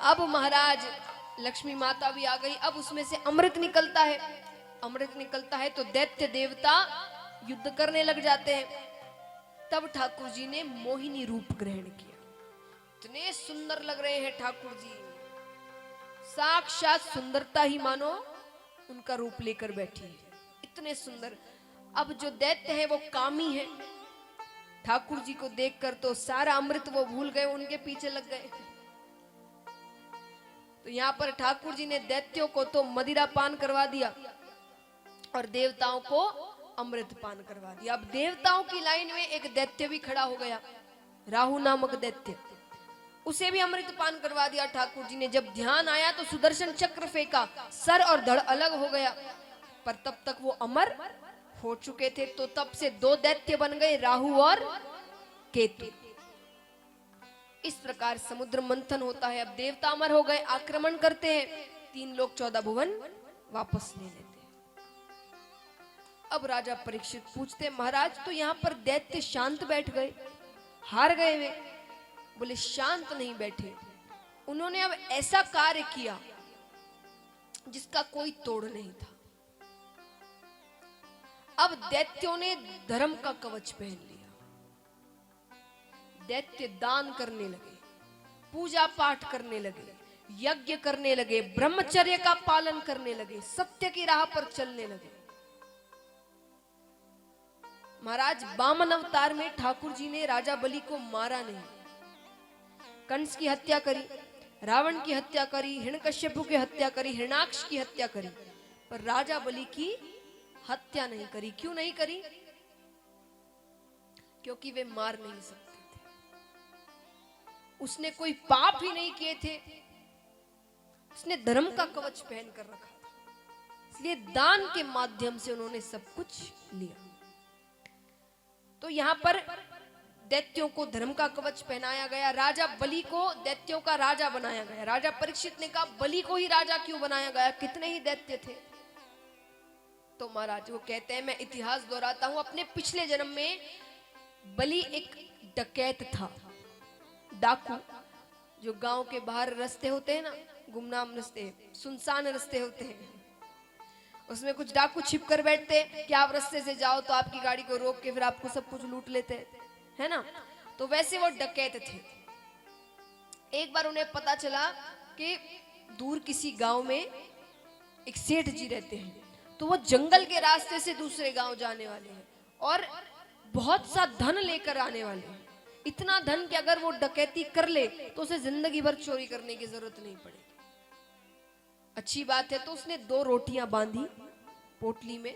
अब महाराज लक्ष्मी माता भी आ गई। अब उसमें से अमृत निकलता है। अमृत निकलता है तो दैत्य देवता युद्ध करने लग जाते हैं। तब ठाकुर जी ने मोहिनी रूप ग्रहण किया। इतने सुंदर लग रहे हैं ठाकुर जी, साक्षात सुंदरता ही मानो उनका रूप लेकर बैठी है, इतने सुंदर। अब जो दैत्य है वो कामी है। ठाकुर जी को देखकर तो सारा अमृत वो भूल गए, उनके पीछे लग गए। तो यहां पर ठाकुर जी ने दैत्यों को तो मदिरा पान करवा दिया और देवताओं को अमृत पान करवा दिया। अब देवताओं की लाइन में एक दैत्य भी खड़ा हो गया, राहु नामक दैत्य। उसे भी अमृत पान करवा दिया ठाकुर जी ने। जब ध्यान आया तो सुदर्शन चक्र फेंका, सर और धड़ अलग हो गया, पर तब तक वो अमर हो चुके थे। तो तब से दो दैत्य बन गए, राहु और केतु। इस प्रकार समुद्र मंथन होता है। अब देवता अमर हो गए, आक्रमण करते हैं, 3 लोक 14 भुवन वापस ले लेते हैं। अब राजा परीक्षित पूछते, महाराज तो यहाँ पर दैत्य शांत बैठ गए, हार गए वे। बोले शांत नहीं बैठे, उन्होंने अब ऐसा कार्य किया जिसका कोई तोड़ नहीं था। अब दैत्यों ने धर्म का कवच पहन लिया। दैत्य दान करने लगे, पूजा पाठ करने लगे, यज्ञ करने लगे, ब्रह्मचर्य का पालन करने लगे, सत्य की राह पर चलने लगे। महाराज वामन अवतार में ठाकुर जी ने राजा बलि को मारा नहीं, कंस की हत्या करी, रावण की हत्या करी, हिरण्यकश्यपु की हत्या करी, हिरण्याक्ष की हत्या करी, पर राजा बलि की हत्या नहीं करी। क्यों नहीं करी? क्योंकि वे मार नहीं सकते थे, उसने कोई पाप ही नहीं किए थे, उसने धर्म का कवच पहन कर रखा था, इसलिए दान के माध्यम से उन्होंने सब कुछ लिया। तो यहां पर दैत्यों को धर्म का कवच पहनाया गया, राजा बलि को दैत्यों का राजा बनाया गया। राजा परीक्षित ने कहा बलि को ही राजा क्यों बनाया गया, कितने ही दैत्य थे। तो महाराज वो कहते हैं, मैं इतिहास दोहराता हूं, अपने पिछले जन्म में बलि एक डकैत था, डाकू। जो गांव के बाहर रास्ते होते हैं ना, गुमनाम रास्ते, सुनसान रास्ते होते हैं, उसमें कुछ डाकू छिप कर बैठते कि आप रास्ते से जाओ तो आपकी गाड़ी को रोक के फिर आपको सब कुछ लूट लेते है ना। तो वैसे वो डकैत थे। एक बार उन्हें पता चला कि दूर किसी गांव में एक सेठ जी रहते हैं, तो वो जंगल के रास्ते से दूसरे गांव जाने वाले हैं और बहुत सा धन लेकर आने वाले हैं। इतना धन कि अगर वो डकैती कर ले तो उसे जिंदगी भर चोरी करने की जरूरत नहीं पड़ेगी। अच्छी बात है। तो उसने 2 रोटियां बांधी पोटली में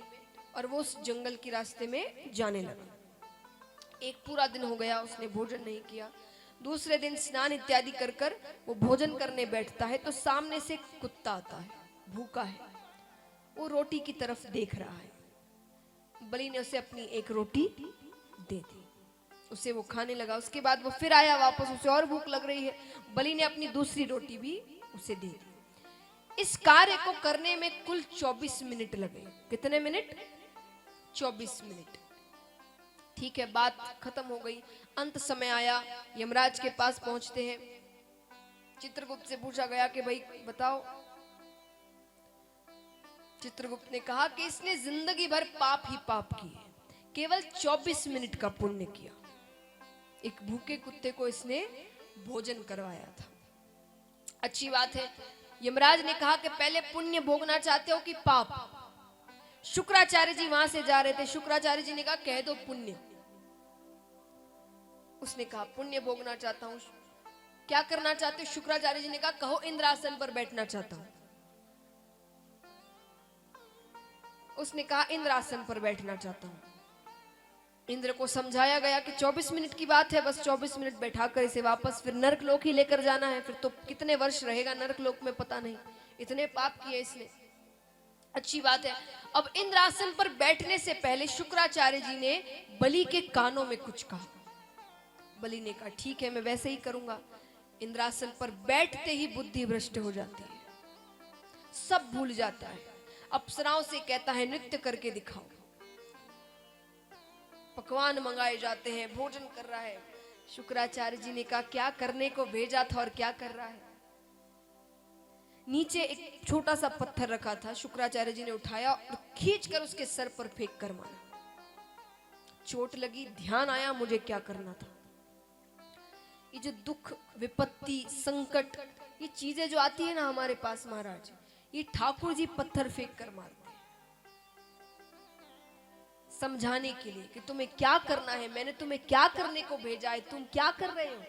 और वो उस जंगल के रास्ते में जाने लगा। एक पूरा दिन हो गया, उसने भोजन नहीं किया। दूसरे दिन स्नान इत्यादि कर कर वो भोजन करने बैठता है तो सामने से कुत्ता आता है, भूखा है, वो रोटी की तरफ देख रहा है। बलि ने उसे अपनी एक रोटी दे दी, उसे वो खाने लगा। उसके बाद वो फिर आया वापस, उसे और भूख लग रही है, बलि ने अपनी दूसरी रोटी भी उसे दे दी। इस कार्य को करने में कुल 24 मिनट लगे। कितने मिनट? 24 मिनट। ठीक है, बात खत्म हो गई। अंत समय आया, यमराज के पास पहुंचते हैं। चित्रगुप्त से पूछा गया कि भाई बताओ। चित्रगुप्त ने कहा कि इसने जिंदगी भर पाप ही पाप किए, केवल 24 मिनट का पुण्य किया। एक भूखे कुत्ते को इसने भोजन करवाया था। अच्छी बात है। यमराज ने कहा कि पहले पुण्य भोगना चाहते हो कि पाप? शुक्राचार्य जी वहां से जा रहे थे। शुक्राचार्य जी ने कहा कह दो पुण्य। उसने कहा पुण्य भोगना चाहता हूं। क्या करना चाहते हो? शुक्राचार्य जी ने कहा कहो इंद्रासन पर बैठना चाहता हूं। उसने कहा इंद्रासन पर बैठना चाहता हूं। इंद्र को समझाया गया कि 24 मिनट की बात है, बस 24 मिनट बैठाकर इसे वापस फिर नरकलोक ही लेकर जाना है। फिर तो कितने वर्ष रहेगा नरकलोक में पता नहीं, इतने पाप किए इसने। अच्छी बात है। अब इंद्रासन पर बैठने से पहले शुक्राचार्य जी ने बलि के कानों में कुछ कहा। बलि ने कहा ठीक है, मैं वैसे ही करूंगा। इंद्रासन पर बैठते ही बुद्धि भ्रष्ट हो जाती है, सब भूल जाता है। अप्सराओं से कहता है नृत्य करके दिखाओ। पकवान मंगाए जाते हैं, भोजन कर रहा है। शुक्राचार्य जी ने कहा क्या करने को भेजा था और क्या कर रहा है? नीचे एक छोटा सा पत्थर रखा था, शुक्राचार्य जी ने उठाया और खींचकर उसके सर पर फेंक कर मारा। चोट लगी, ध्यान आया मुझे क्या करना था। ये जो दुख, विपत्ति, संकट, ये चीजें जो आती है ना हमारे पास महाराज, ये ठाकुर जी पत्थर फेंक कर मारते हैं समझाने के लिए कि तुम्हें क्या करना है, मैंने तुम्हें क्या करने को भेजा है, तुम क्या कर रहे हो।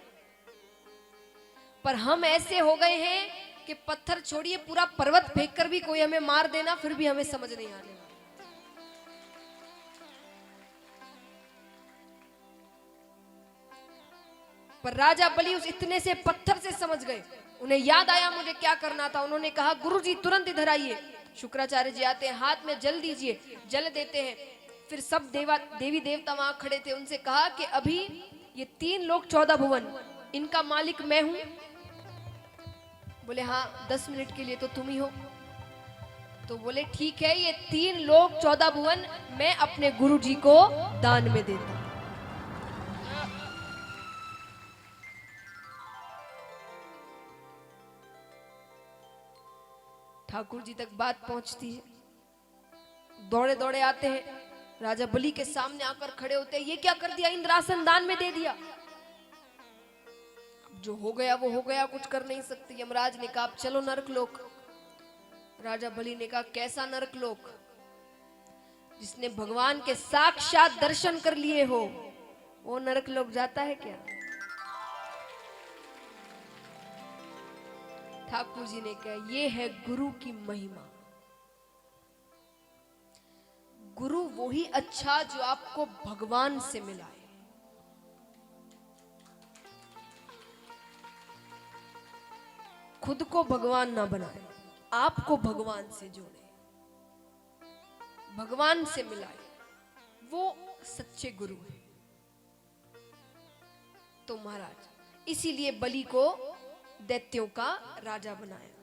पर हम ऐसे हो गए हैं कि पत्थर छोड़िए, पूरा पर्वत फेंक कर भी कोई हमें मार देना, फिर भी हमें समझ नहीं आने वाला। पर राजा बलि उस इतने से पत्थर से समझ गए, उन्हें याद आया मुझे क्या करना था। उन्होंने कहा गुरुजी तुरंत इधर आइए। शुक्राचार्य जी आते हैं, हाथ में जल दीजिए, जल देते हैं। फिर सब देवी देवता वहां खड़े थे, उनसे कहा कि अभी ये 3 लोक 14 भुवन, इनका मालिक मैं हूं। बोले हाँ 10 मिनट के लिए तो तुम ही हो। तो बोले ठीक है, ये 3 लोक 14 भुवन मैं अपने गुरु जी को दान में देता हूं। ठाकुर जी तक बात पहुंचती है, दौड़े दौड़े आते हैं, राजा बलि के सामने आकर खड़े होते हैं। ये क्या कर दिया, इंद्रासन दान में दे दिया। जो हो गया वो हो गया, कुछ कर नहीं सकती। यमराज ने कहा चलो नरक लोक। राजा बलि ने कहा कैसा नरक लोक, जिसने भगवान के साक्षात दर्शन कर लिए हो वो नरक लोक जाता है क्या। ठाकुर जी ने कहा ये है गुरु की महिमा। गुरु वही अच्छा जो आपको भगवान से मिलाए। खुद को भगवान ना बनाए, आपको भगवान से जोड़े, भगवान से मिलाए, वो सच्चे गुरु है। तो महाराज इसीलिए बलि को दैत्यों का राजा बनाया।